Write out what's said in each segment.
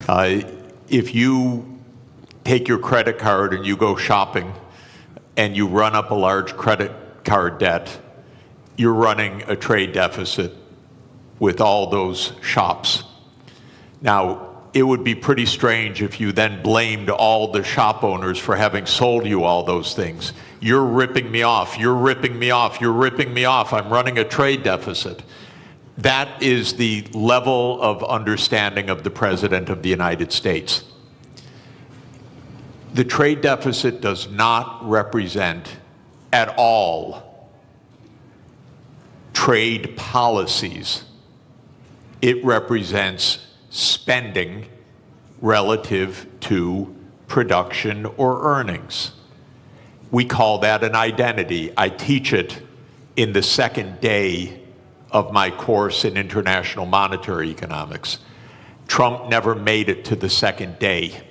If you take your credit card and you go shopping and you run up a large credit card debt, you're running a trade deficit with all those shops. Now, it would be pretty strange if you then blamed all the shop owners for having sold you all those things. You're ripping me off, you're ripping me off, you're ripping me off, I'm running a trade deficit. That is the level of understanding of the President of the United States. The trade deficit does not represent at all trade policies. It represents spending relative to production or earnings. We call that an identity. I teach it in the second day of my course in international monetary economics. Trump never made it to the second day.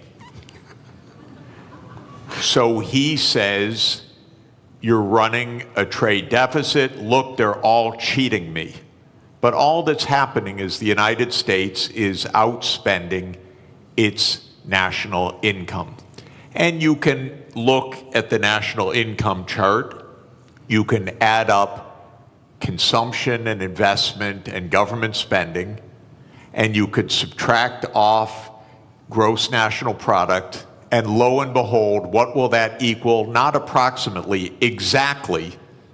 So he says, you're running a trade deficit. Look, they're all cheating me. But all that's happening is the United States is outspending its national income. And you can look at the national income chart. You can add up consumption and investment and government spending, and you could subtract off gross national product, and lo and behold, what will that equal? Not approximately, exactly.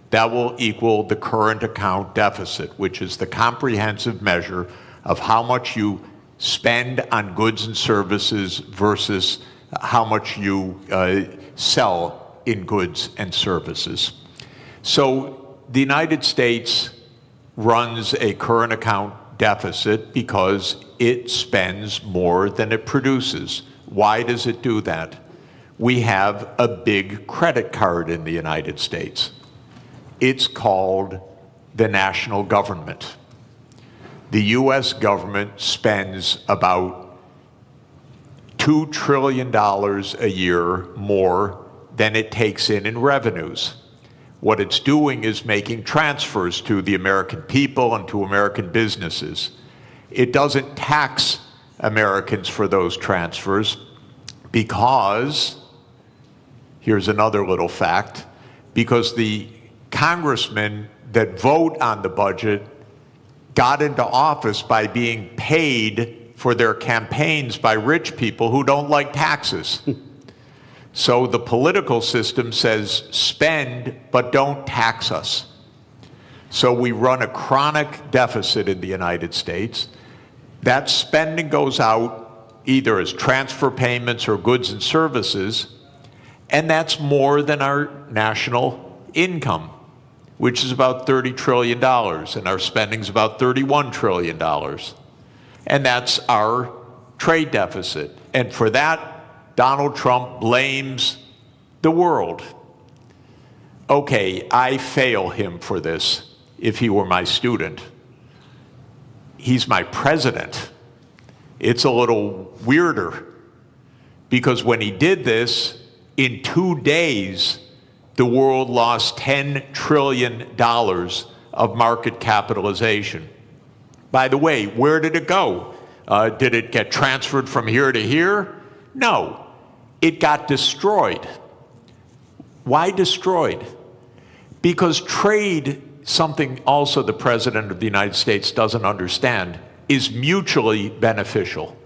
That will equal the current account deficit, which is the comprehensive measure of how much you spend on goods and services versus how much you sell in goods and services. So the United States runs a current account deficit because it spends more than it produces. Why does it do that? We have a big credit card in the United States. It's called the national government. The US government spends about $2 trillion a year more than it takes in revenues. What it's doing is making transfers to the American people and to American businesses. It doesn't tax Americans for those transfers because, here's another little fact, because the congressmen that vote on the budget got into office by being paid for their campaigns by rich people who don't like taxes. So the political system says spend, but don't tax us. So we run a chronic deficit in the United States. That spending goes out either as transfer payments or goods and services, and that's more than our national income, which is about $30 trillion, and our spending is about $31 trillion. And that's our trade deficit. And for that, Donald Trump blames the world. Okay, I fail him for this if he were my student. He's my president. It's a little weirder because when he did this, in 2 days, the world lost $10 trillion of market capitalization. By the way, where did it go? Did it get transferred from here to here? No, it got destroyed. Why destroyed? Because trade, something also the President of the United States doesn't understand, is mutually beneficial.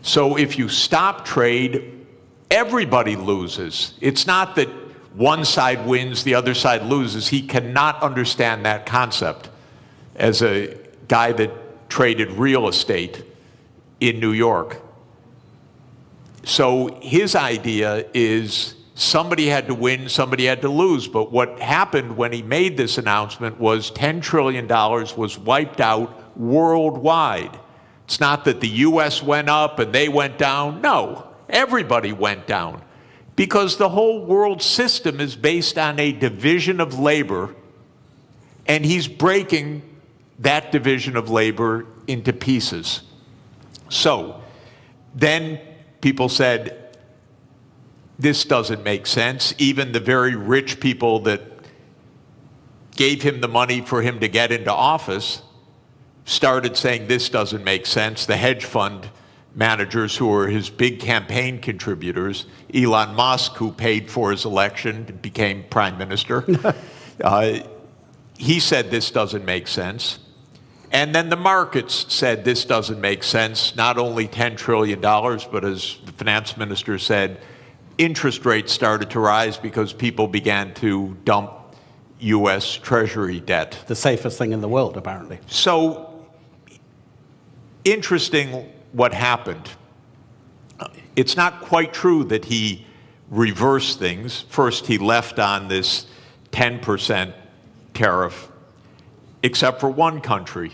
So if you stop trade, everybody loses. It's not that one side wins, the other side loses. He cannot understand that concept as a guy that traded real estate in New York. So his idea is somebody had to win, somebody had to lose. But what happened when he made this announcement was $10 trillion was wiped out worldwide. It's not that the US went up and they went down. No, everybody went down. Because the whole world system is based on a division of labor, and he's breaking that division of labor into pieces. So then people said, this doesn't make sense. Even the very rich people that gave him the money for him to get into office started saying this doesn't make sense. The hedge fund managers who were his big campaign contributors. Elon Musk, who paid for his election, became prime minister. He said this doesn't make sense. And then the markets said this doesn't make sense. Not only $10 trillion, but as the finance minister said, interest rates started to rise because people began to dump U.S. Treasury debt. The safest thing in the world, apparently. So, interesting what happened. It's not quite true that he reversed things. First, he left on this 10% tariff, except for one country,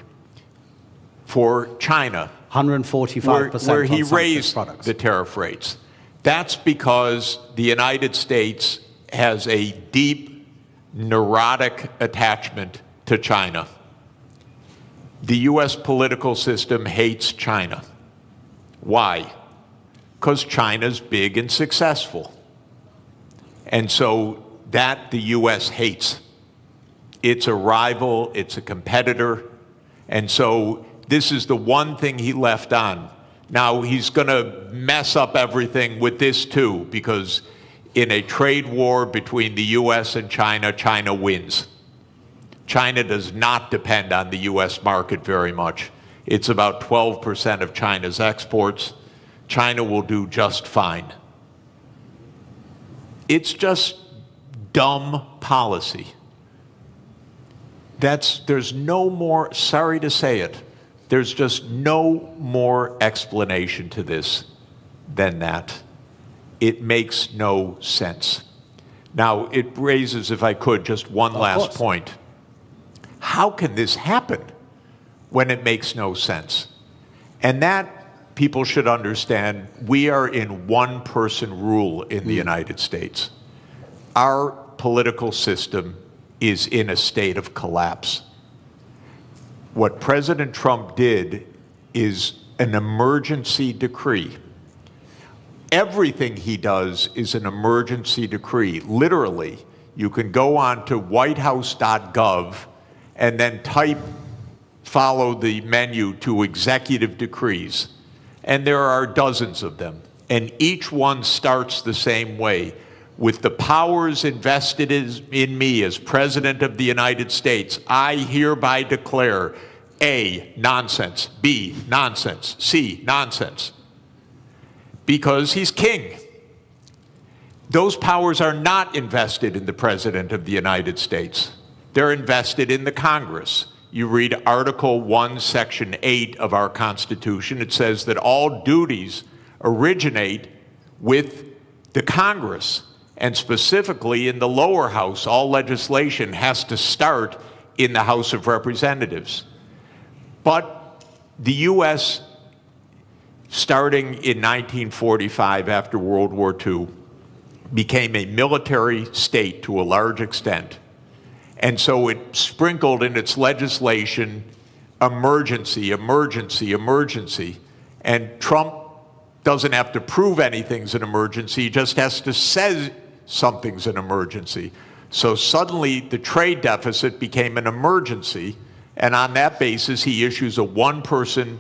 for China. 145% where he on some raised products. the tariff rates. That's because the United States has a deep, neurotic attachment to China. The U.S. political system hates China. Why? Because China's big and successful. And so that the U.S. hates. It's a rival, it's a competitor, and so this is the one thing he left on. Now, he's going to mess up everything with this too, because in a trade war between the U.S. and China, China wins. China does not depend on the U.S. market very much. It's about 12% of China's exports. China will do just fine. It's just dumb policy. There's no more, sorry to say it, there's just no more explanation to this than that. It makes no sense. Now, it raises, if I could, just one last point. How can this happen when it makes no sense? And that people should understand, we are in one-person rule in the United States. Our political system is in a state of collapse. What President Trump did is an emergency decree. Everything he does is an emergency decree. Literally, you can go on to whitehouse.gov and then follow the menu to executive decrees. And there are dozens of them. And each one starts the same way. With the powers invested in me as President of the United States, I hereby declare A, nonsense, B, nonsense, C, nonsense. Because he's king. Those powers are not invested in the President of the United States. They're invested in the Congress. You read Article 1, Section 8 of our Constitution. It says that all duties originate with the Congress. And specifically in the lower house, all legislation has to start in the House of Representatives. But the U.S., starting in 1945 after World War II, became a military state to a large extent. And so it sprinkled in its legislation emergency, emergency, emergency. And Trump doesn't have to prove anything's an emergency, he just has to say something's an emergency. So suddenly the trade deficit became an emergency, and on that basis he issues a one-person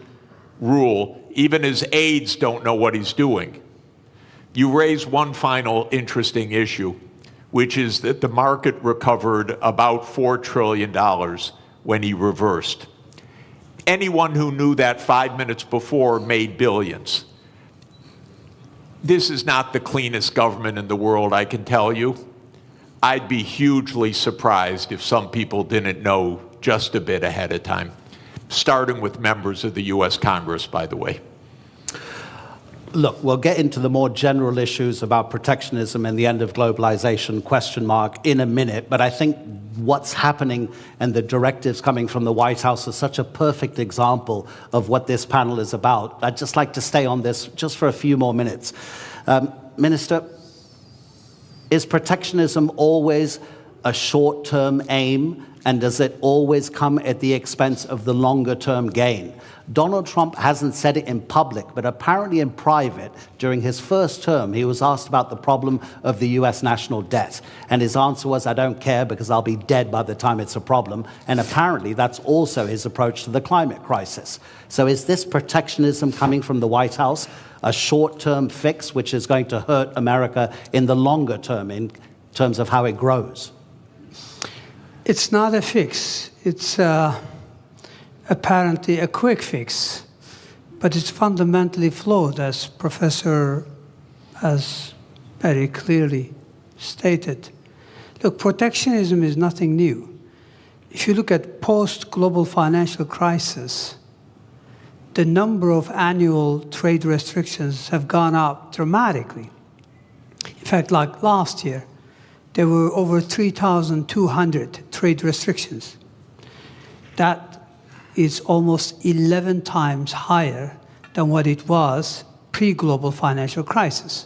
rule. Even his aides don't know what he's doing. You raise one final interesting issue, which is that the market recovered about $4 trillion when he reversed. Anyone who knew that 5 minutes before made billions. This is not the cleanest government in the world, I can tell you. I'd be hugely surprised if some people didn't know just a bit ahead of time, starting with members of the U.S. Congress, by the way. Look, we'll get into the more general issues about protectionism and the end of globalization, in a minute, but I think what's happening and the directives coming from the White House is such a perfect example of what this panel is about. I'd just like to stay on this just for a few more minutes. Minister, is protectionism always a short-term aim And does it always come at the expense of the longer-term gain? Donald Trump hasn't said it in public, but apparently in private, during his first term, he was asked about the problem of the US national debt. And his answer was, I don't care because I'll be dead by the time it's a problem. And apparently that's also his approach to the climate crisis. So is this protectionism coming from the White House a short-term fix which is going to hurt America in the longer term in terms of how it grows? It's not a fix. It's apparently a quick fix, but it's fundamentally flawed, as Professor has very clearly stated. Look, protectionism is nothing new. If you look at post-global financial crisis, the number of annual trade restrictions have gone up dramatically. In fact, like last year, there were over 3,200 trade restrictions. That is almost 11 times higher than what it was pre-global financial crisis.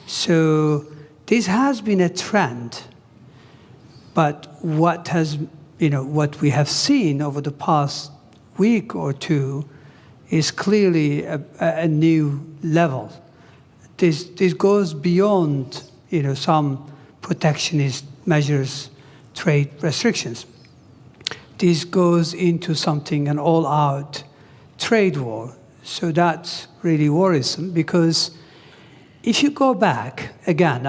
So this has been a trend, but what we have seen over the past week or two is clearly a new level. This goes beyond some protectionist measures, trade restrictions. This goes into something, an all-out trade war. So that's really worrisome, because if you go back, again,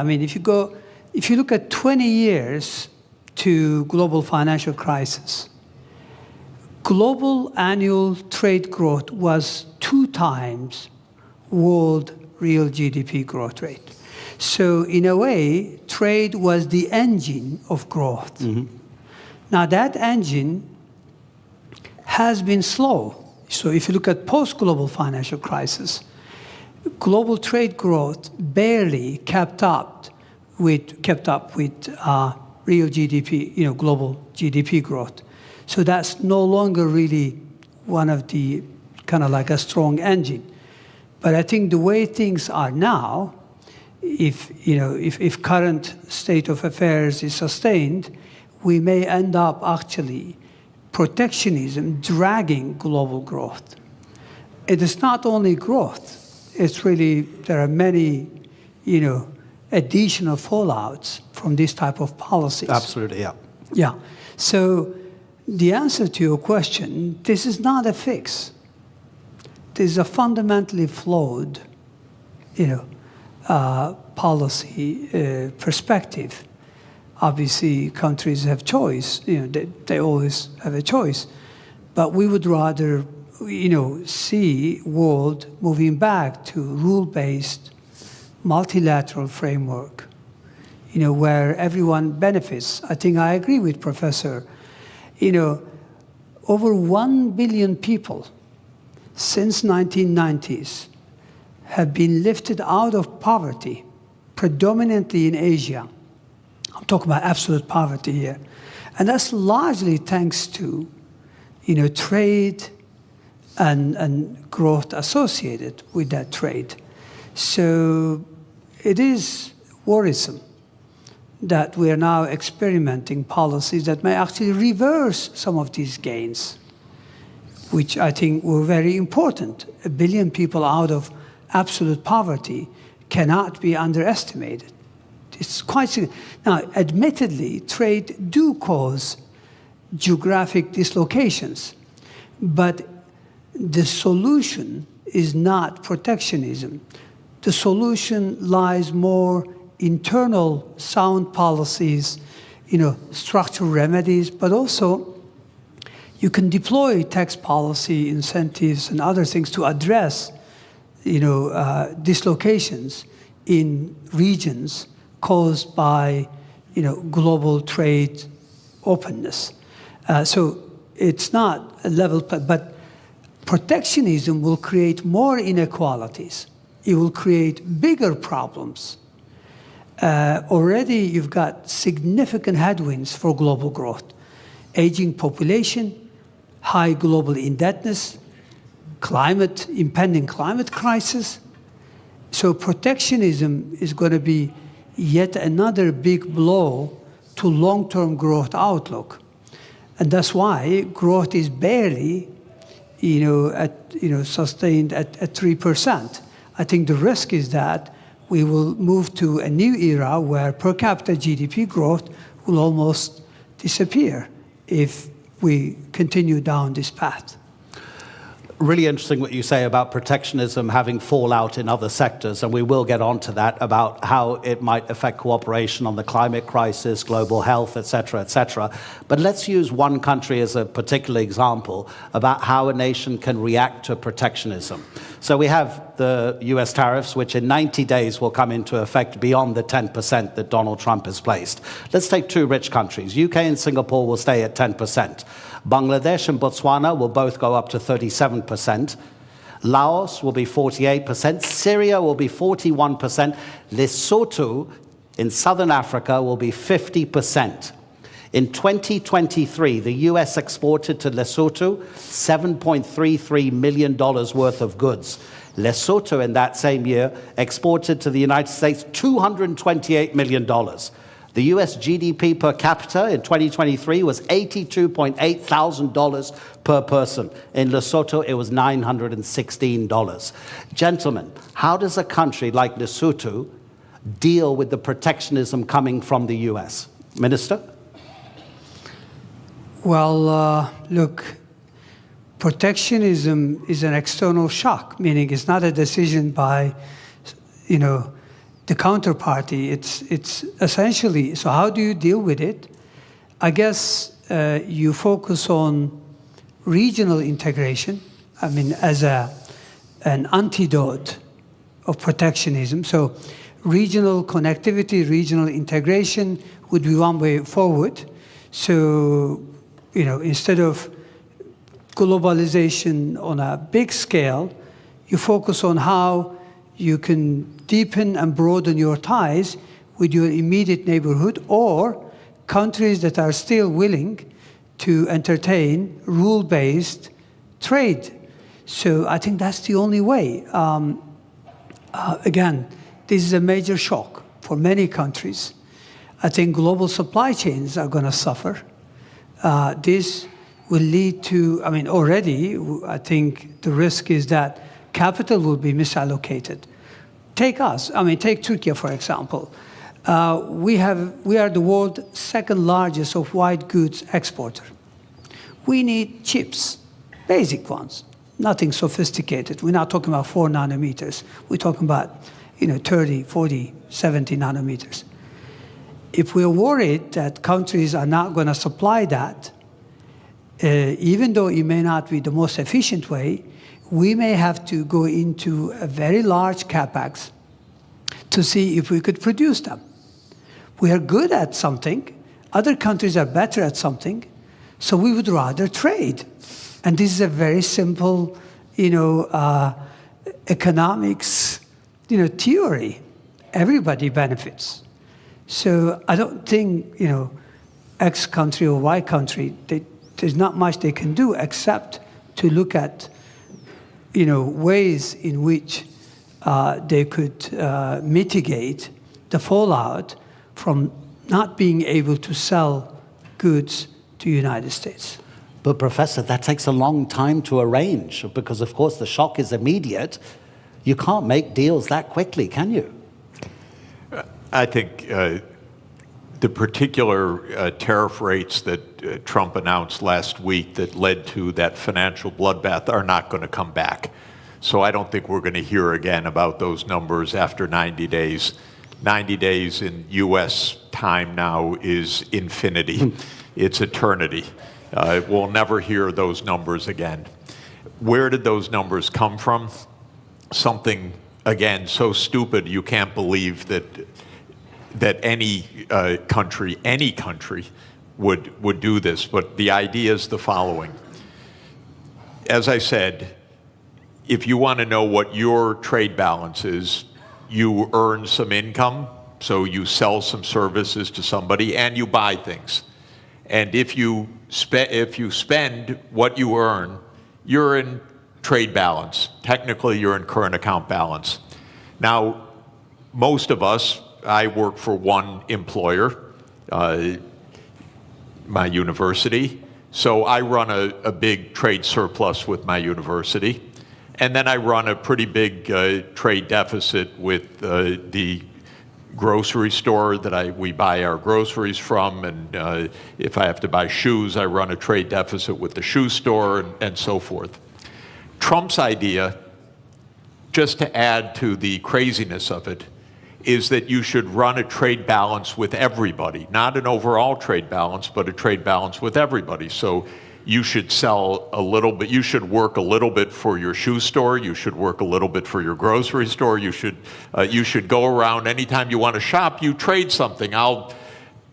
if you look at 20 years to global financial crisis, global annual trade growth was 2 times world real GDP growth rate. So in a way, trade was the engine of growth. Mm-hmm. Now that engine has been slow. So if you look at post-global financial crisis, global trade growth barely kept up with real GDP, global GDP growth. So that's no longer really one of the kind of like a strong engine. But I think the way things are now, if current state of affairs is sustained, we may end up actually protectionism dragging global growth. It is not only growth, it's really, there are many, additional fallouts from this type of policies. Absolutely, yeah. Yeah. So the answer to your question, this is not a fix. This is a fundamentally flawed, policy perspective. Obviously, countries have choice. They always have a choice. But we would rather, see world moving back to rule-based, multilateral framework, where everyone benefits. I think I agree with Professor. Over 1 billion people since 1990s have been lifted out of poverty, predominantly in Asia. I'm talking about absolute poverty here. And that's largely thanks to, trade and growth associated with that trade. So it is worrisome that we are now experimenting policies that may actually reverse some of these gains, which I think were very important. 1 billion people out of absolute poverty cannot be underestimated. It's quite significant. Now, admittedly, trade do cause geographic dislocations, but the solution is not protectionism. The solution lies more internal sound policies, structural remedies, but also you can deploy tax policy incentives and other things to address, dislocations in regions caused by, global trade openness. So it's not a level, but protectionism will create more inequalities. It will create bigger problems. Already you've got significant headwinds for global growth. Aging population, high global indebtedness, impending climate crisis. So protectionism is going to be yet another big blow to long-term growth outlook. And that's why growth is barely, sustained at 3%. I think the risk is that we will move to a new era where per capita GDP growth will almost disappear if we continue down this path. Really interesting what you say about protectionism having fallout in other sectors, and we will get on to that, about how it might affect cooperation on the climate crisis, global health, et cetera, et cetera. But let's use one country as a particular example about how a nation can react to protectionism. So we have the US tariffs, which in 90 days will come into effect beyond the 10% that Donald Trump has placed. Let's take two rich countries. UK and Singapore will stay at 10%. Bangladesh and Botswana will both go up to 37%. Laos will be 48%. Syria will be 41%. Lesotho in southern Africa will be 50%. In 2023, the US exported to Lesotho $7.33 million worth of goods. Lesotho in that same year exported to the United States $228 million. The US GDP per capita in 2023 was $82.8 thousand per person. In Lesotho, it was $916. Gentlemen, how does a country like Lesotho deal with the protectionism coming from the US? Minister? Well, look, protectionism is an external shock, meaning it's not a decision by, the counterparty. It's essentially, so how do you deal with it? I guess you focus on regional integration, as an antidote of protectionism. So regional connectivity, regional integration would be one way forward. So, instead of globalization on a big scale, you focus on how you can deepen and broaden your ties with your immediate neighborhood or countries that are still willing to entertain rule-based trade. So I think that's the only way. Again, this is a major shock for many countries. I think global supply chains are going to suffer. This will lead to, already, I think the risk is that capital will be misallocated. Take us, take Turkey, for example. We are the world's second largest of white goods exporter. We need chips, basic ones, nothing sophisticated. We're not talking about 4 nanometers. We're talking about 30, 40, 70 nanometers. If we're worried that countries are not going to supply that, even though it may not be the most efficient way, we may have to go into a very large capex to see if we could produce them. We are good at something. Other countries are better at something. So we would rather trade. And this is a very simple, economics, theory. Everybody benefits. So I don't think, X country or Y country, there's not much they can do except to look at ways in which they could mitigate the fallout from not being able to sell goods to the United States. But Professor, that takes a long time to arrange because, of course, the shock is immediate. You can't make deals that quickly, can you? I think the particular tariff rates that Trump announced last week that led to that financial bloodbath are not going to come back. So I don't think we're going to hear again about those numbers after 90 days. 90 days in U.S. time now is infinity. It's eternity. We'll never hear those numbers again. Where did those numbers come from? Something, again, so stupid you can't believe that any country would do this. But the idea is the following. As I said, if you want to know what your trade balance is, you earn some income, so you sell some services to somebody and you buy things. And if you spend what you earn, you're in trade balance. Technically, you're in current account balance. Now, most of us, I work for one employer, my university, So I run a big trade surplus with my university, and then I run a pretty big trade deficit with the grocery store that we buy our groceries from, and if I have to buy shoes, I run a trade deficit with the shoe store, and so forth. Trump's idea, just to add to the craziness of it, is that you should run a trade balance with everybody, not an overall trade balance, but a trade balance with everybody. So you should sell a little bit, you should work a little bit for your shoe store, you should work a little bit for your grocery store, you should go around anytime you want to shop, you trade something. I'll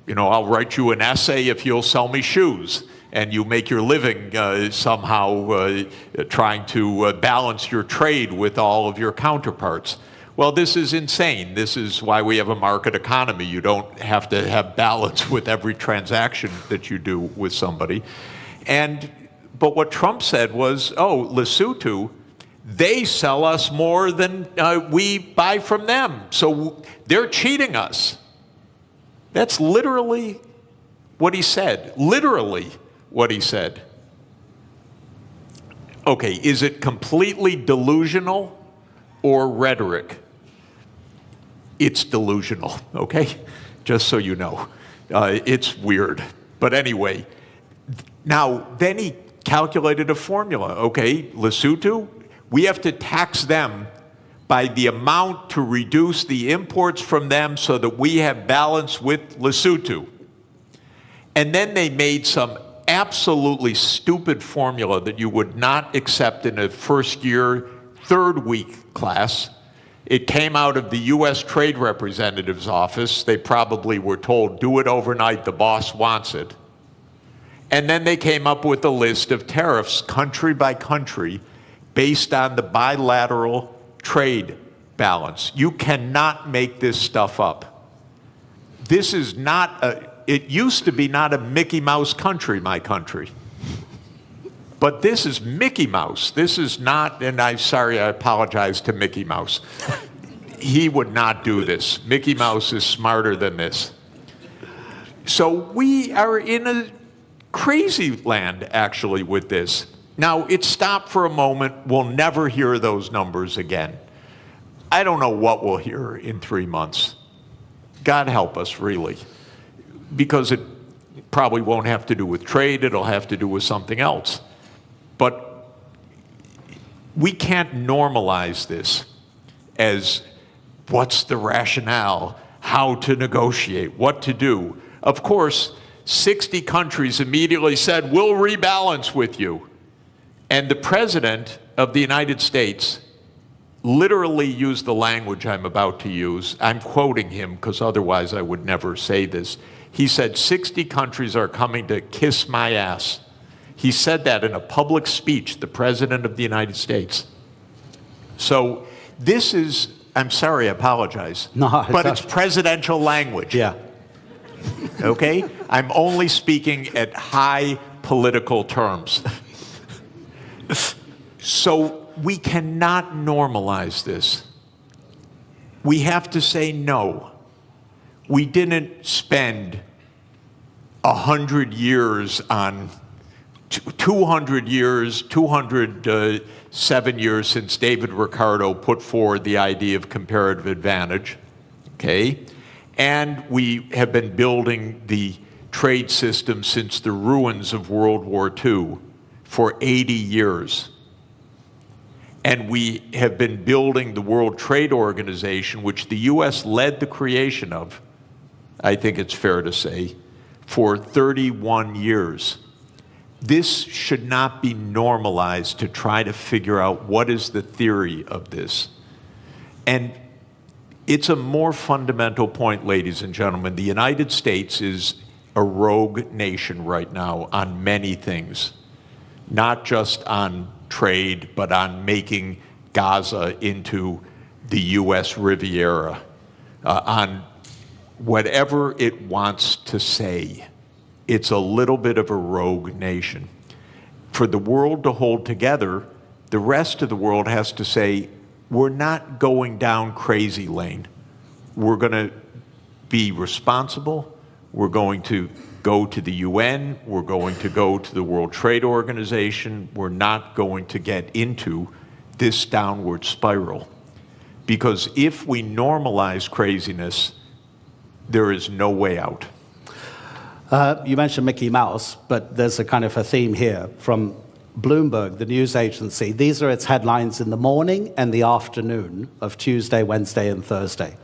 write you an essay if you'll sell me shoes. And you make your living somehow trying to balance your trade with all of your counterparts. Well, this is insane. This is why we have a market economy. You don't have to have balance with every transaction that you do with somebody. But what Trump said was, oh, Lesotho, they sell us more than we buy from them. So they're cheating us. That's literally what he said. Literally what he said. Okay, is it completely delusional or rhetoric? It's delusional, okay? Just so you know. It's weird. But anyway, now then he calculated a formula. Okay, Lesotho, we have to tax them by the amount to reduce the imports from them so that we have balance with Lesotho. And then they made some absolutely stupid formula that you would not accept in a first year, third week class. It came out of the U.S. Trade Representative's office. They probably were told, do it overnight, the boss wants it. And then they came up with a list of tariffs, country by country, based on the bilateral trade balance. You cannot make this stuff up. This is not it used to be not a Mickey Mouse country, my country. But this is Mickey Mouse. This is not, and I apologize to Mickey Mouse. He would not do this. Mickey Mouse is smarter than this. So we are in a crazy land, actually, with this. Now, it stopped for a moment. We'll never hear those numbers again. I don't know what we'll hear in 3 months. God help us, really. Because it probably won't have to do with trade. It'll have to do with something else. But we can't normalize this as what's the rationale, how to negotiate, what to do. Of course, 60 countries immediately said, we'll rebalance with you. And the President of the United States literally used the language I'm about to use. I'm quoting him because otherwise I would never say this. He said, 60 countries are coming to kiss my ass. He said that in a public speech, the President of the United States. So this is, I'm sorry, I apologize. No, but it's presidential language. Yeah. Okay? I'm only speaking at high political terms. So we cannot normalize this. We have to say no. We didn't spend 100 years on 200 years, 207 years since David Ricardo put forward the idea of comparative advantage, okay? And we have been building the trade system since the ruins of World War II for 80 years. And we have been building the World Trade Organization, which the U.S. led the creation of, I think it's fair to say, for 31 years. This should not be normalized to try to figure out what is the theory of this. And it's a more fundamental point, ladies and gentlemen. The United States is a rogue nation right now on many things, not just on trade, but on making Gaza into the U.S. Riviera, on whatever it wants to say. It's a little bit of a rogue nation. For the world to hold together, the rest of the world has to say, we're not going down crazy lane. We're going to be responsible. We're going to go to the UN. We're going to go to the World Trade Organization. We're not going to get into this downward spiral. Because if we normalize craziness, there is no way out. You mentioned Mickey Mouse, but there's a kind of a theme here from Bloomberg, the news agency. These are its headlines in the morning and the afternoon of Tuesday, Wednesday, and Thursday.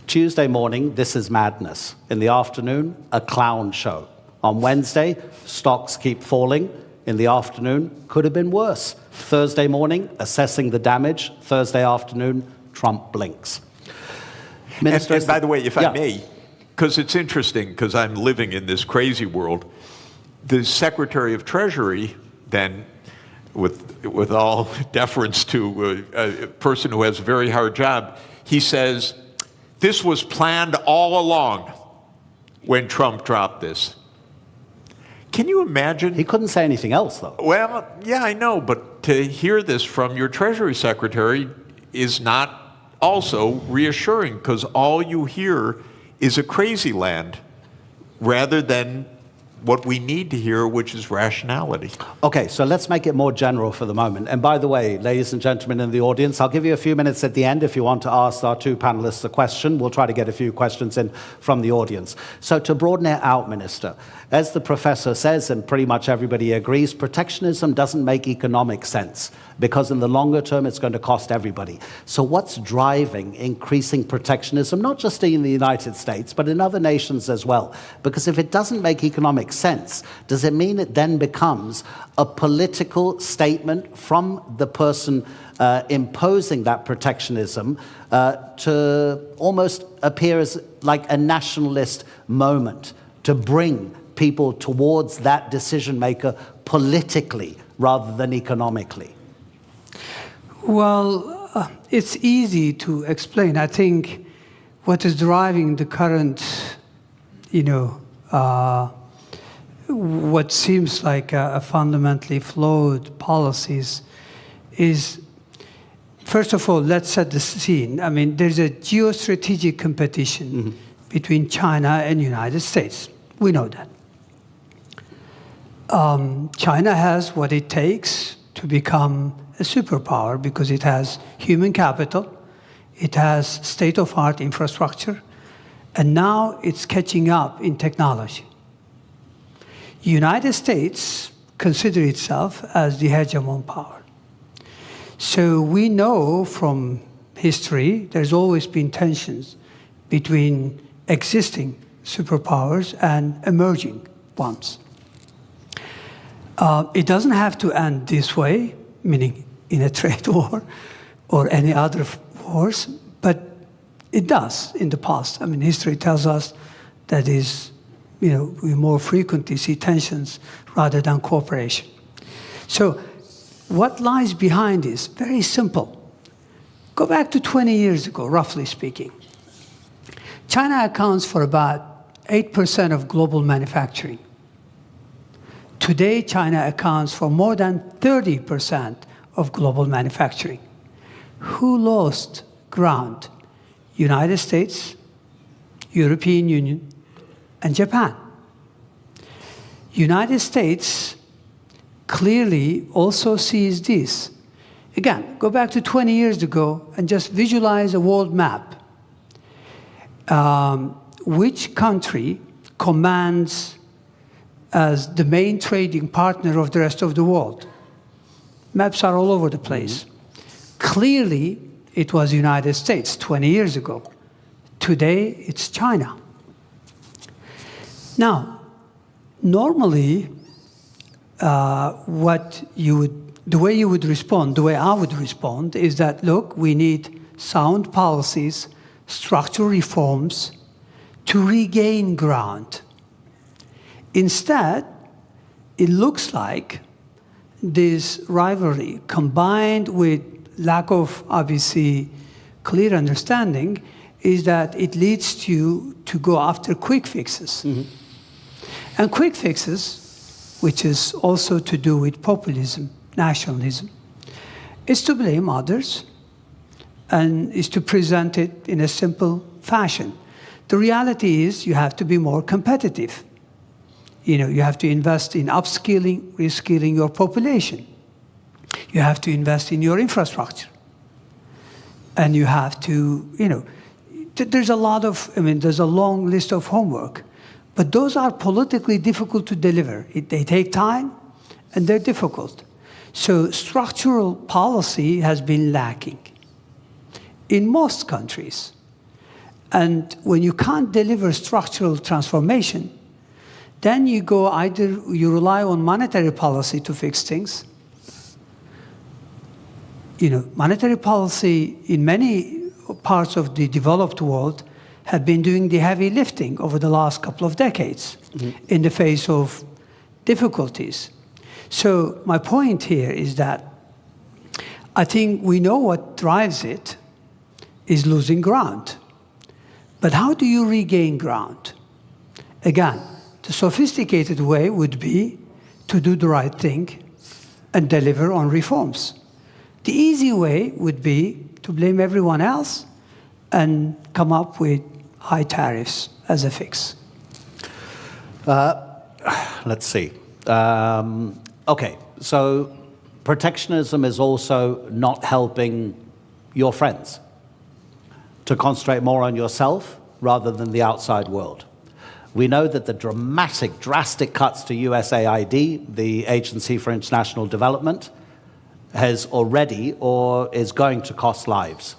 Tuesday morning, this is madness. In the afternoon, a clown show. On Wednesday, stocks keep falling. In the afternoon, could have been worse. Thursday morning, assessing the damage. Thursday afternoon, Trump blinks. Minister, and by the way, if yeah. I may, because it's interesting, because I'm living in this crazy world, the Secretary of Treasury, then, with all deference to a person who has a very hard job, he says, this was planned all along when Trump dropped this. Can you imagine? He couldn't say anything else, though. Well, yeah, I know, but to hear this from your Treasury Secretary is not also reassuring, because all you hear is a crazy land rather than what we need to hear, which is rationality. Okay, so let's make it more general for the moment. And by the way, ladies and gentlemen in the audience, I'll give you a few minutes at the end if you want to ask our two panelists a question. We'll try to get a few questions in from the audience. So to broaden it out, Minister, as the professor says, and pretty much everybody agrees, protectionism doesn't make economic sense because in the longer term, it's going to cost everybody. So what's driving increasing protectionism, not just in the United States, but in other nations as well? Because if it doesn't make economic sense, does it mean it then becomes a political statement from the person imposing that protectionism to almost appear as like a nationalist moment to bring people towards that decision maker politically rather than economically? Well, it's easy to explain. I think what is driving the current, what seems like a fundamentally flawed policies is, first of all, let's set the scene. I mean, there's a geostrategic competition between China and the United States. We know that. China has what it takes to become a superpower because it has human capital, it has state-of-the-art infrastructure, and now it's catching up in technology. The United States considers itself as the hegemon power. So we know from history there's always been tensions between existing superpowers and emerging ones. It doesn't have to end this way, meaning in a trade war or any other wars, but it does in the past. I mean, history tells us that we more frequently see tensions rather than cooperation. So what lies behind this? Very simple. Go back to 20 years ago, roughly speaking. China accounts for about 8% of global manufacturing. Today, China accounts for more than 30% of global manufacturing. Who lost ground? United States, European Union, and Japan. United States clearly also sees this. Again, go back to 20 years ago and just visualize a world map. Which country commands as the main trading partner of the rest of the world? Maps are all over the place. Clearly, it was the United States 20 years ago. Today, it's China. Now, normally, the way you would respond, the way I would respond, is that, look, we need sound policies, structural reforms to regain ground. Instead, it looks like this rivalry, combined with lack of, obviously, clear understanding, is that it leads you to go after quick fixes. And quick fixes, which is also to do with populism, nationalism, is to blame others and is to present it in a simple fashion. The reality is you have to be more competitive. You have to invest in upskilling, reskilling your population. You have to invest in your infrastructure. And you have to, there's a long list of homework. But those are politically difficult to deliver. They take time, and they're difficult. So structural policy has been lacking in most countries. And when you can't deliver structural transformation, then you rely on monetary policy to fix things. Monetary policy in many parts of the developed world have been doing the heavy lifting over the last couple of decades in the face of difficulties. So my point here is that I think we know what drives it is losing ground. But how do you regain ground? Again, the sophisticated way would be to do the right thing and deliver on reforms. The easy way would be to blame everyone else and come up with high tariffs as a fix. Let's see. Okay, so protectionism is also not helping your friends to concentrate more on yourself rather than the outside world. We know that the drastic cuts to USAID, the Agency for International Development, has already or is going to cost lives.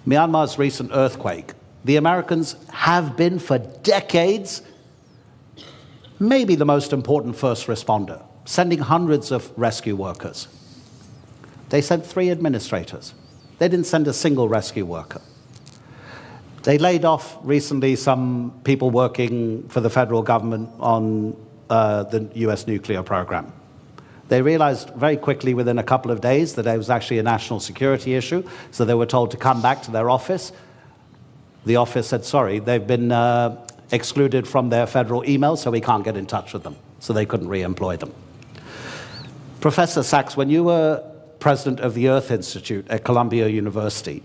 Myanmar's recent earthquake, the Americans have been for decades maybe the most important first responder, sending hundreds of rescue workers. They sent 3 administrators. They didn't send a single rescue worker. They laid off recently some people working for the federal government on the US nuclear program. They realized very quickly within a couple of days that it was actually a national security issue, so they were told to come back to their office. The office said, sorry, they've been excluded from their federal emails, so we can't get in touch with them. So they couldn't re-employ them. Professor Sachs, when you were president of the Earth Institute at Columbia University,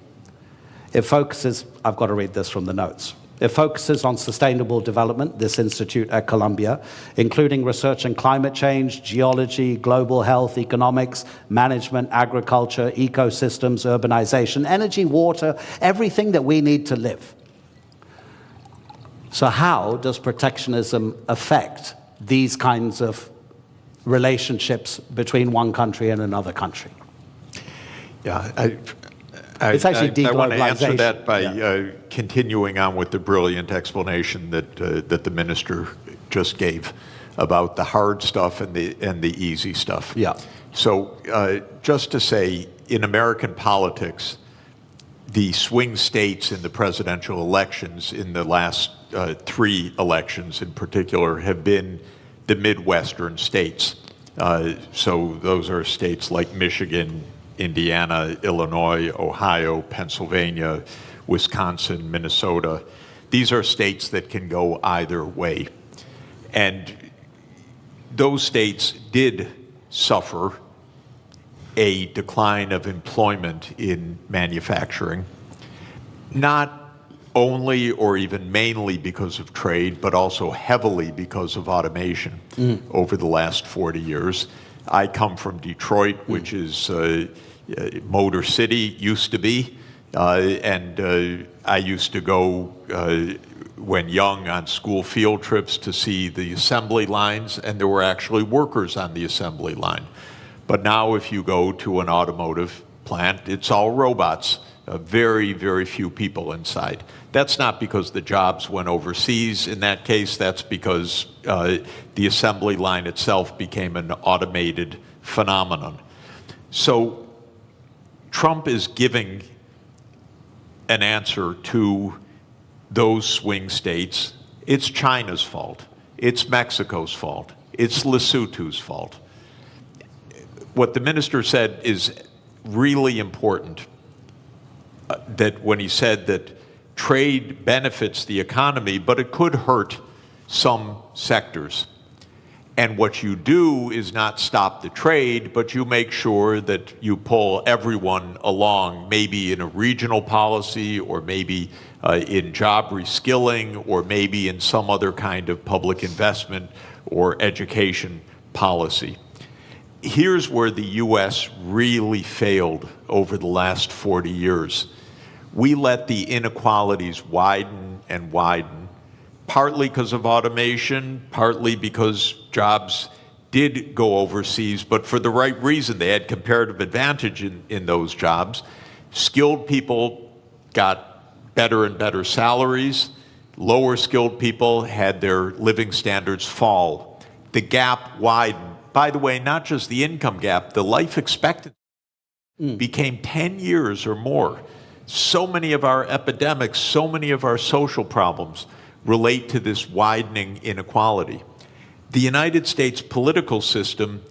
it focuses, I've got to read this from the notes. It focuses on sustainable development, this institute at Columbia, including research in climate change, geology, global health, economics, management, agriculture, ecosystems, urbanization, energy, water, everything that we need to live. So how does protectionism affect these kinds of relationships between one country and another country? Yeah, It's actually I want to answer deglobalization. that by continuing on with the brilliant explanation that the minister just gave about the hard stuff and the easy stuff. Yeah. So just to say, in American politics, the swing states in the presidential elections in the last 3 elections in particular have been the Midwestern states. So those are states like Michigan, Indiana, Illinois, Ohio, Pennsylvania, Wisconsin, Minnesota. These are states that can go either way. And those states did suffer a decline of employment in manufacturing, not only or even mainly because of trade, but also heavily because of automation over the last 40 years. I come from Detroit, which is Motor City, used to be, and I used to go when young on school field trips to see the assembly lines, and there were actually workers on the assembly line. But now if you go to an automotive plant, it's all robots, very, very few people inside. That's not because the jobs went overseas. In that case, that's because the assembly line itself became an automated phenomenon. So Trump is giving an answer to those swing states. It's China's fault. It's Mexico's fault. It's Lesotho's fault. What the minister said is really important, that when he said that trade benefits the economy, but it could hurt some sectors. And what you do is not stop the trade, but you make sure that you pull everyone along, maybe in a regional policy, or maybe in job reskilling, or maybe in some other kind of public investment or education policy. Here's where the U.S. really failed over the last 40 years. We let the inequalities widen and widen, partly because of automation, partly because jobs did go overseas, but for the right reason. They had comparative advantage in those jobs. Skilled people got better and better salaries. Lower skilled people had their living standards fall. The gap widened. By the way, not just the income gap, the life expectancy became 10 years or more. So many of our epidemics, so many of our social problems relate to this widening inequality. The United States political system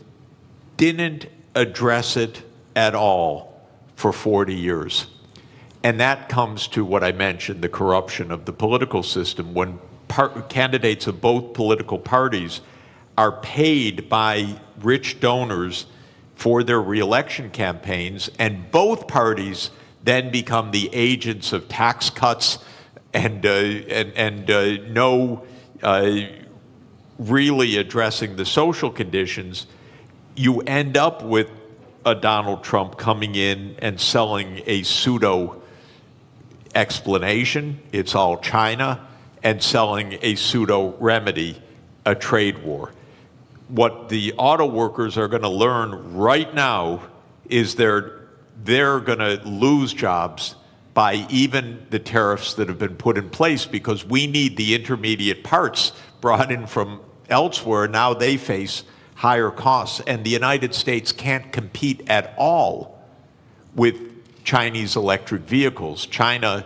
didn't address it at all for 40 years. And that comes to what I mentioned, the corruption of the political system. When candidates of both political parties are paid by rich donors for their reelection campaigns, and both parties then become the agents of tax cuts and no really addressing the social conditions, you end up with a Donald Trump coming in and selling a pseudo explanation, it's all China, and selling a pseudo remedy, a trade war. What the auto workers are going to learn right now is they're going to lose jobs by even the tariffs that have been put in place, because we need the intermediate parts brought in from elsewhere. Now they face higher costs, and the United States can't compete at all with Chinese electric vehicles. The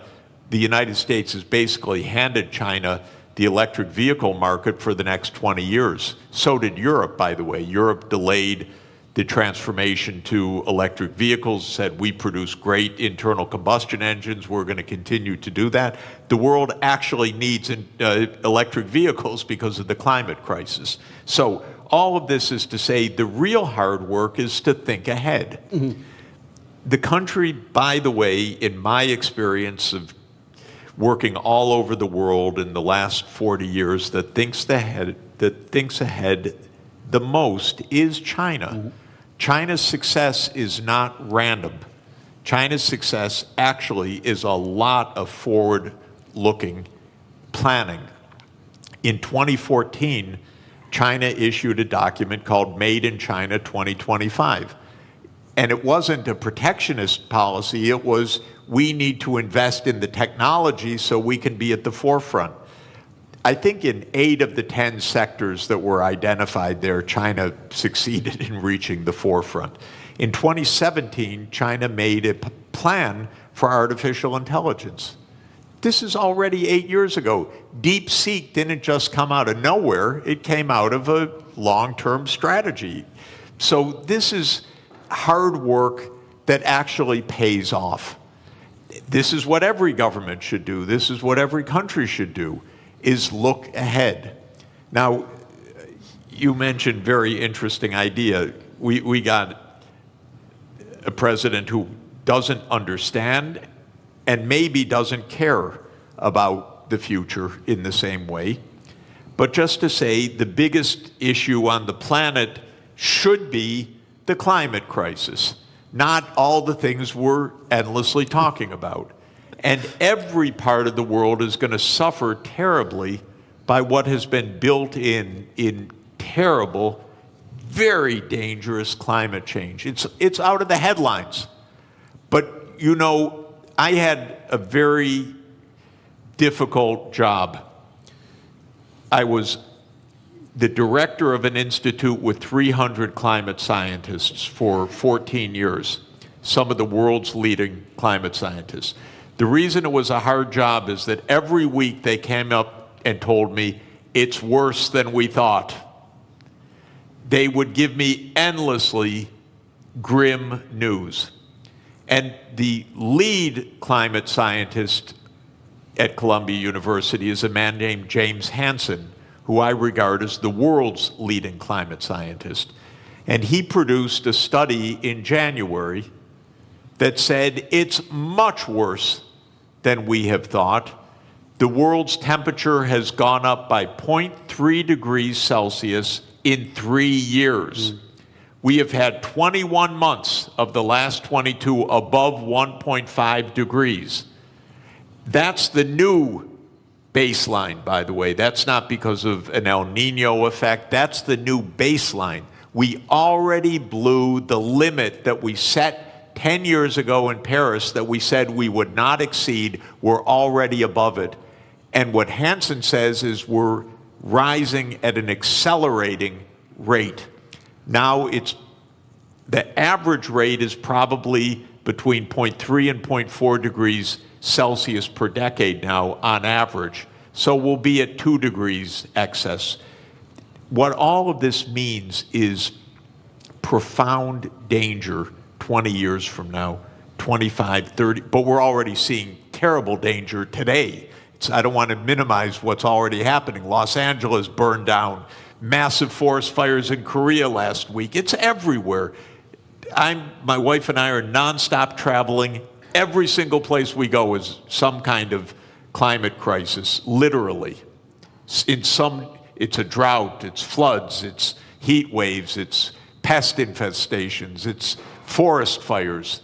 United States has basically handed China the electric vehicle market for the next 20 years. So did Europe, by the way. Europe delayed the transformation to electric vehicles, said we produce great internal combustion engines, we're going to continue to do that. The world actually needs electric vehicles because of the climate crisis. So all of this is to say the real hard work is to think ahead. Mm-hmm. The country, by the way, in my experience of working all over the world in the last 40 years, that thinks ahead the most is China. Mm-hmm. China's success is not random. China's success actually is a lot of forward-looking planning. In 2014, China issued a document called Made in China 2025. And it wasn't a protectionist policy, it was, we need to invest in the technology so we can be at the forefront. I think in 8 of the 10 sectors that were identified there, China succeeded in reaching the forefront. In 2017, China made a plan for artificial intelligence. This is already 8 years ago. DeepSeek didn't just come out of nowhere, it came out of a long-term strategy. So this is hard work that actually pays off. This is what every government should do. This is what every country should do, is look ahead. Now, you mentioned very interesting idea. We got a president who doesn't understand and maybe doesn't care about the future in the same way. But just to say, the biggest issue on the planet should be the climate crisis, not all the things we're endlessly talking about. And every part of the world is going to suffer terribly by what has been built in terrible, very dangerous climate change. It's out of the headlines. But, you know, I had a very difficult job. I was the director of an institute with 300 climate scientists for 14 years, some of the world's leading climate scientists. The reason it was a hard job is that every week they came up and told me, it's worse than we thought. They would give me endlessly grim news. And the lead climate scientist at Columbia University is a man named James Hansen, who I regard as the world's leading climate scientist. And he produced a study in January that said it's much worse than we have thought. The world's temperature has gone up by 0.3 degrees Celsius in 3 years. We have had 21 months of the last 22 above 1.5 degrees. That's the new baseline, by the way. That's not because of an El Nino effect. That's the new baseline. We already blew the limit that we set 10 years ago in Paris that we said we would not exceed. We're already above it. And what Hansen says is we're rising at an accelerating rate. Now the average rate is probably between 0.3 and 0.4 degrees Celsius per decade now on average. So we'll be at 2 degrees excess. What all of this means is profound danger 20 years from now, 25, 30, but we're already seeing terrible danger today. I don't want to minimize what's already happening. Los Angeles burned down, massive forest fires in Korea last week. It's everywhere. My wife and I are nonstop traveling. Every single place we go is some kind of climate crisis, literally. It's a drought, it's floods, it's heat waves, it's pest infestations, it's forest fires.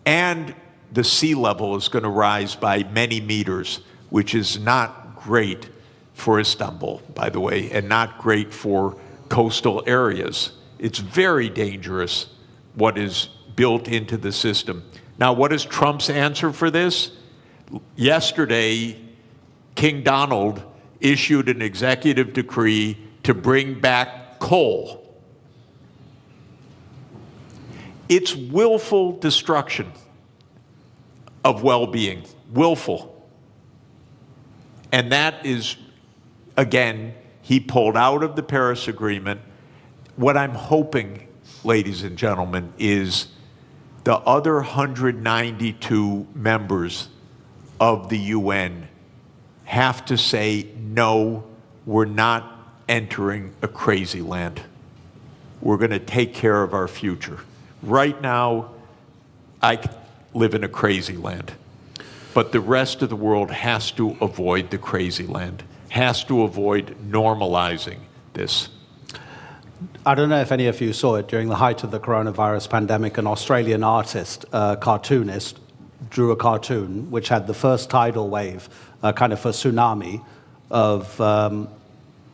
And the sea level is going to rise by many meters, which is not great for Istanbul, by the way, and not great for coastal areas. It's very dangerous what is built into the system. Now, what is Trump's answer for this? Yesterday, King Donald issued an executive decree to bring back coal. It's willful destruction of well-being, willful. And that is, again, he pulled out of the Paris Agreement. What I'm hoping, ladies and gentlemen, is the other 192 members of the UN have to say, no, we're not entering a crazy land. We're going to take care of our future. Right now, I live in a crazy land. But the rest of the world has to avoid the crazy land, has to avoid normalizing this. I don't know if any of you saw it during the height of the coronavirus pandemic. An Australian artist, cartoonist, drew a cartoon which had the first tidal wave, kind of a tsunami of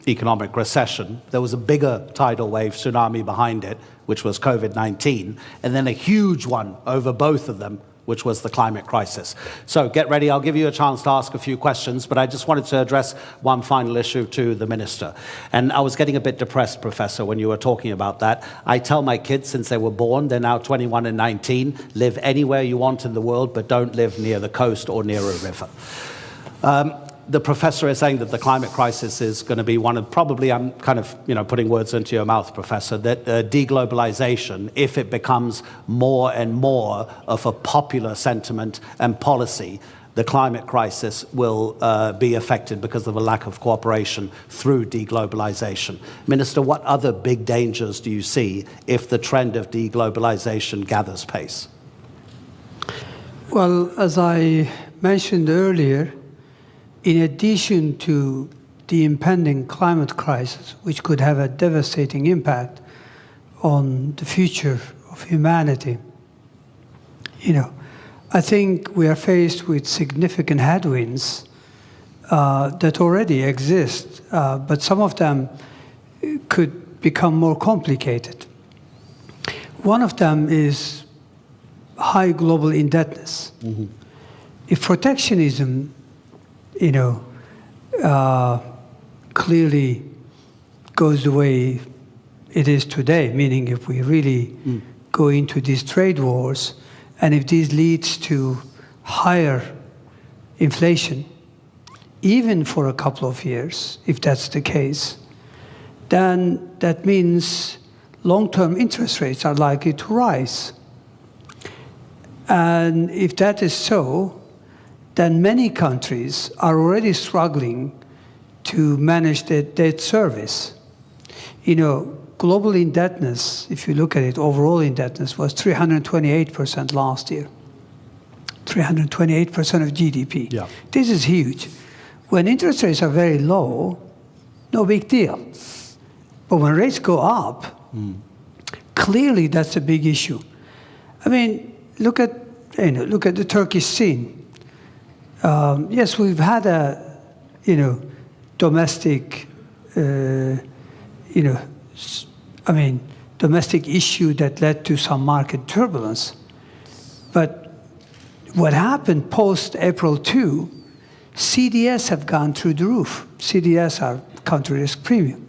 economic recession. There was a bigger tidal wave tsunami behind it, which was COVID-19, and then a huge one over both of them, which was the climate crisis. So get ready, I'll give you a chance to ask a few questions, but I just wanted to address one final issue to the minister. And I was getting a bit depressed, Professor, when you were talking about that. I tell my kids since they were born, they're now 21 and 19, live anywhere you want in the world, but don't live near the coast or near a river. The professor is saying that the climate crisis is going to be one of, probably, I'm kind of, putting words into your mouth, Professor, that deglobalization, if it becomes more and more of a popular sentiment and policy, the climate crisis will be affected because of a lack of cooperation through deglobalization. Minister, what other big dangers do you see if the trend of deglobalization gathers pace? Well, as I mentioned earlier, in addition to the impending climate crisis, which could have a devastating impact on the future of humanity, I think we are faced with significant headwinds that already exist, but some of them could become more complicated. One of them is high global indebtedness. Mm-hmm. If protectionism clearly goes the way it is today, meaning if we really go into these trade wars, and if this leads to higher inflation, even for a couple of years, if that's the case, then that means long-term interest rates are likely to rise. And if that is so, then many countries are already struggling to manage the debt service. Global indebtedness, if you look at it, overall indebtedness was 328% last year. 328% of GDP. Yeah. This is huge. When interest rates are very low, no big deal. But when rates go up, clearly that's a big issue. I mean, look at the Turkish scene. Yes, we've had a domestic domestic issue that led to some market turbulence. But what happened post-April 2, CDS have gone through the roof. CDS are country risk premium.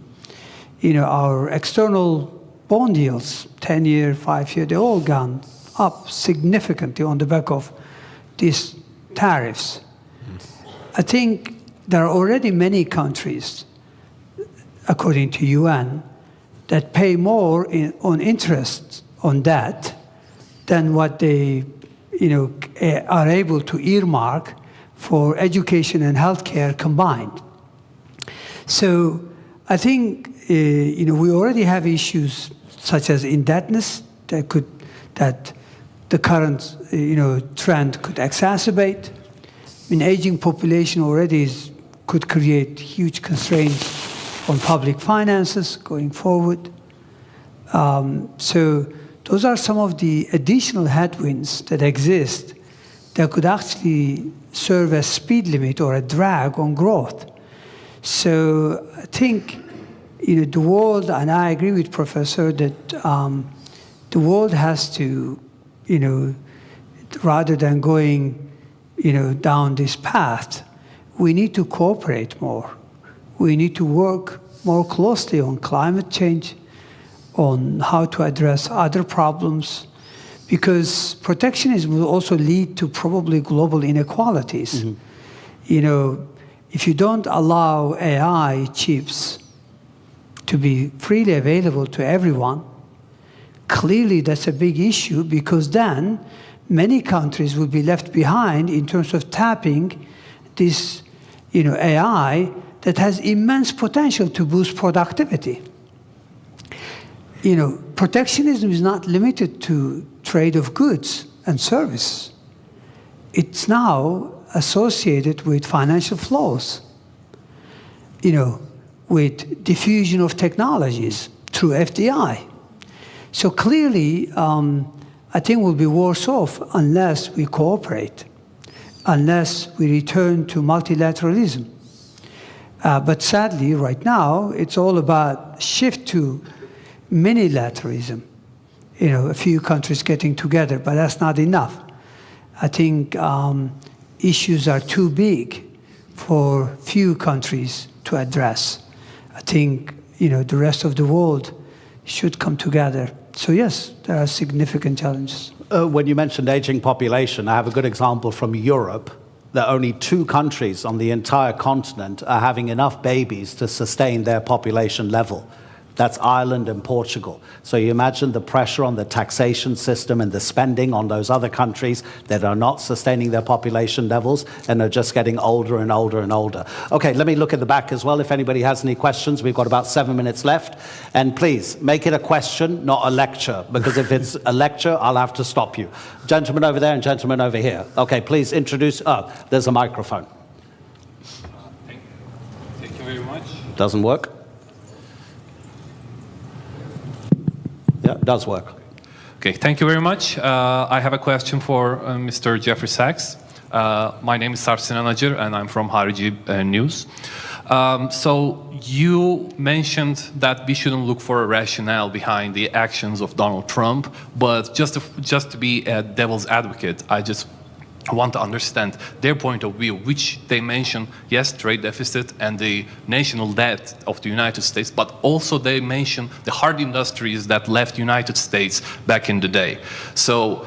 Our external bond yields, 10-year, 5-year, they all gone up significantly on the back of these tariffs. I think there are already many countries, according to UN, that pay more on interest on that than what they are able to earmark for education and healthcare combined. So I think we already have issues such as indebtedness that the current trend could exacerbate. Aging population already could create huge constraints on public finances going forward. So those are some of the additional headwinds that exist that could actually serve as speed limit or a drag on growth. So I think the world, and I agree with Professor that the world has to, rather than going down this path, we need to cooperate more. We need to work more closely on climate change, on how to address other problems, because protectionism will also lead to probably global inequalities. If you don't allow AI chips to be freely available to everyone, clearly that's a big issue, because then many countries will be left behind in terms of tapping this AI that has immense potential to boost productivity. Protectionism is not limited to trade of goods and service. It's now associated with financial flows, with diffusion of technologies through FDI. So clearly, I think we'll be worse off unless we cooperate, unless we return to multilateralism. But sadly, right now, it's all about shift to minilateralism. A few countries getting together, but that's not enough. I think issues are too big for few countries to address. I think the rest of the world should come together. So yes, there are significant challenges. When you mentioned aging population, I have a good example from Europe, that only 2 countries on the entire continent are having enough babies to sustain their population level. That's Ireland and Portugal. So you imagine the pressure on the taxation system and the spending on those other countries that are not sustaining their population levels and are just getting older and older and older. Okay, let me look at the back as well if anybody has any questions. We've got about 7 minutes left. And please, make it a question, not a lecture, because if it's a lecture, I'll have to stop you. Gentleman over there and gentleman over here. Okay, please introduce, there's a microphone. Thank you very much. Doesn't work? Yeah, it does work. Okay, thank you very much. I have a question for Mr. Jeffrey Sachs. My name is Sarsin Anajer, and I'm from Harici News. So you mentioned that we shouldn't look for a rationale behind the actions of Donald Trump, but just to be a devil's advocate, I just want to understand their point of view, which they mention, yes, trade deficit and the national debt of the United States, but also they mention the hard industries that left United States back in the day. So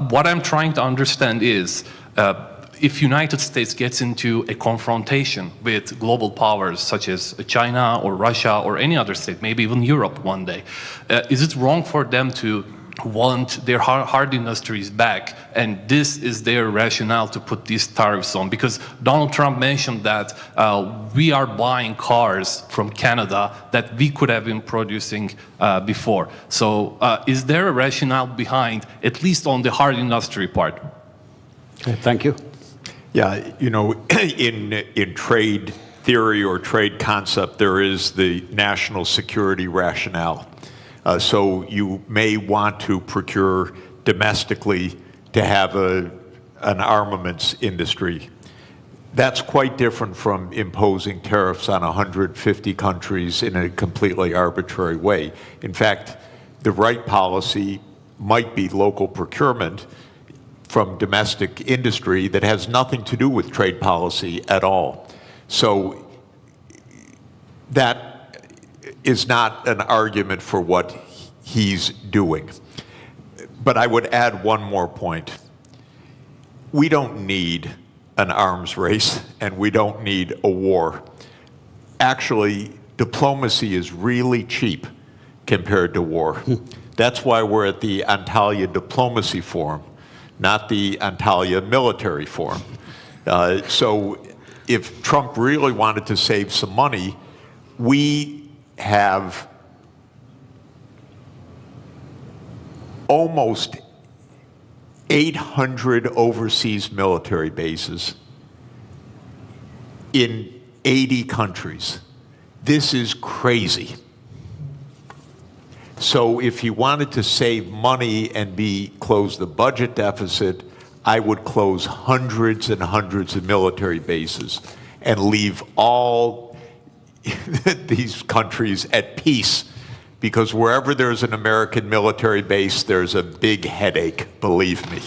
what I'm trying to understand is, if United States gets into a confrontation with global powers such as China or Russia or any other state, maybe even Europe one day, is it wrong for them to want their hard industries back, and this is their rationale to put these tariffs on. Because Donald Trump mentioned that we are buying cars from Canada that we could have been producing before. So is there a rationale behind, at least on the hard industry part? Okay, thank you. Yeah, you know, in trade theory or trade concept, there is the national security rationale. So you may want to procure domestically to have an armaments industry. That's quite different from imposing tariffs on 150 countries in a completely arbitrary way. In fact, the right policy might be local procurement from domestic industry that has nothing to do with trade policy at all. So that is not an argument for what he's doing. But I would add one more point. We don't need an arms race, and we don't need a war. Actually, diplomacy is really cheap compared to war. That's why we're at the Antalya Diplomacy Forum, not the Antalya Military Forum. So if Trump really wanted to save some money, we have almost 800 overseas military bases in 80 countries. This is crazy. So if he wanted to save money and close the budget deficit, I would close hundreds and hundreds of military bases and leave all these countries at peace, because wherever there's an American military base, there's a big headache, believe me.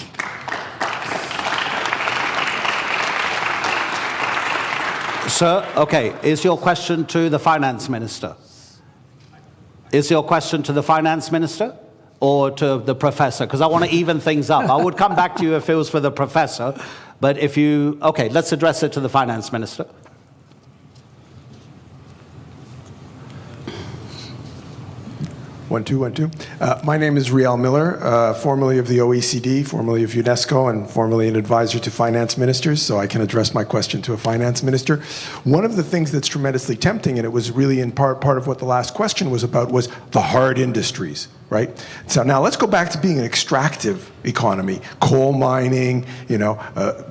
Sir, okay, is your question to the finance minister? Is your question to the finance minister or to the professor? Because I want to even things up. I would come back to you if it was for the professor, but if you, okay, let's address it to the finance minister. 1, 2, 1, 2. My name is Riel Miller, formerly of the OECD, formerly of UNESCO, and formerly an advisor to finance ministers, so I can address my question to a finance minister. One of the things that's tremendously tempting, and it was really in part of what the last question was about, was the hard industries, right? So now let's go back to being an extractive economy. Coal mining, you know,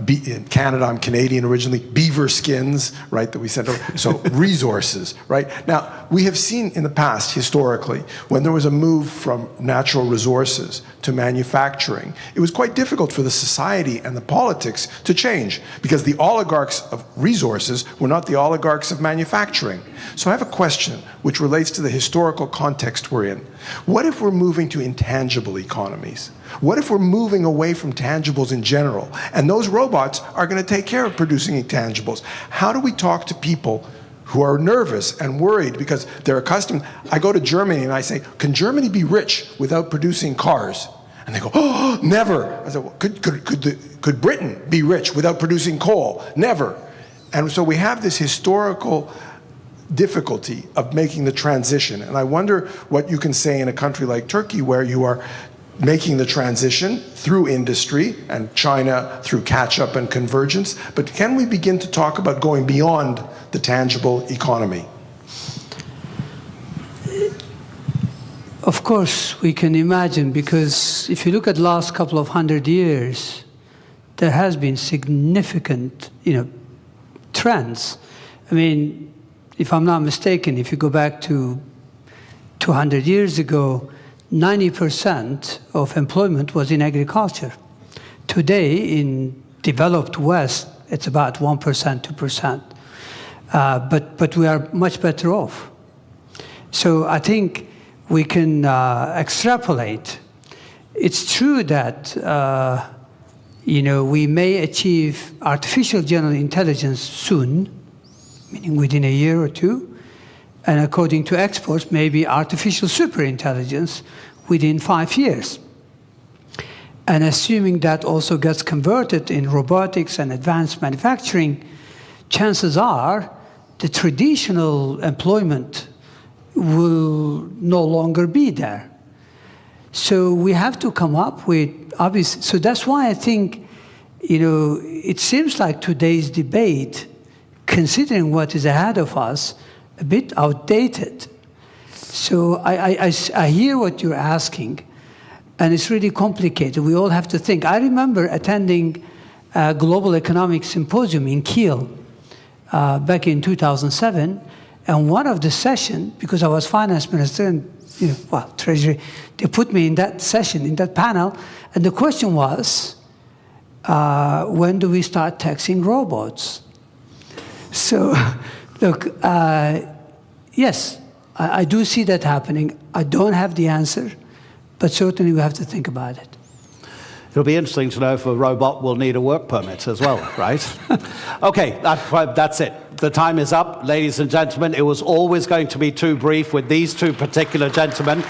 in Canada, I'm Canadian originally, beaver skins, right, that we sent over. So resources, right? Now, we have seen in the past, historically, when there was a move from natural resources to manufacturing, it was quite difficult for the society and the politics to change, because the oligarchs of resources were not the oligarchs of manufacturing. So I have a question which relates to the historical context we're in. What if we're moving to intangible economies? What if we're moving away from tangibles in general, and those robots are going to take care of producing intangibles? How do we talk to people who are nervous and worried because they're accustomed? I go to Germany and I say, can Germany be rich without producing cars? And they go, oh, never. I said, well, could Britain be rich without producing coal? Never. And so we have this historical difficulty of making the transition. And I wonder what you can say in a country like Turkey, where you are making the transition through industry, and China through catch-up and convergence. But can we begin to talk about going beyond the tangible economy? Of course, we can imagine, because if you look at the last couple of 100 years, there has been significant, trends. I mean, if I'm not mistaken, if you go back to 200 years ago, 90% of employment was in agriculture. Today, in developed West, it's about 1%, 2%. But we are much better off. So I think we can extrapolate. It's true that we may achieve artificial general intelligence soon, meaning within a year or two, and according to experts, maybe artificial superintelligence within 5 years. And assuming that also gets converted in robotics and advanced manufacturing, chances are the traditional employment will no longer be there. So we have to come up with obvious. So that's why I think, it seems like today's debate, considering what is ahead of us, a bit outdated. So I hear what you're asking, and it's really complicated. We all have to think. I remember attending a global economic symposium in Kiel back in 2007, and one of the sessions, because I was finance minister and treasury, they put me in that session, in that panel, and the question was, when do we start taxing robots? So, look, yes, I do see that happening. I don't have the answer, but certainly we have to think about it. It'll be interesting to know if a robot will need a work permit as well, right? Okay, that's it. The time is up, ladies and gentlemen. It was always going to be too brief with these two particular gentlemen.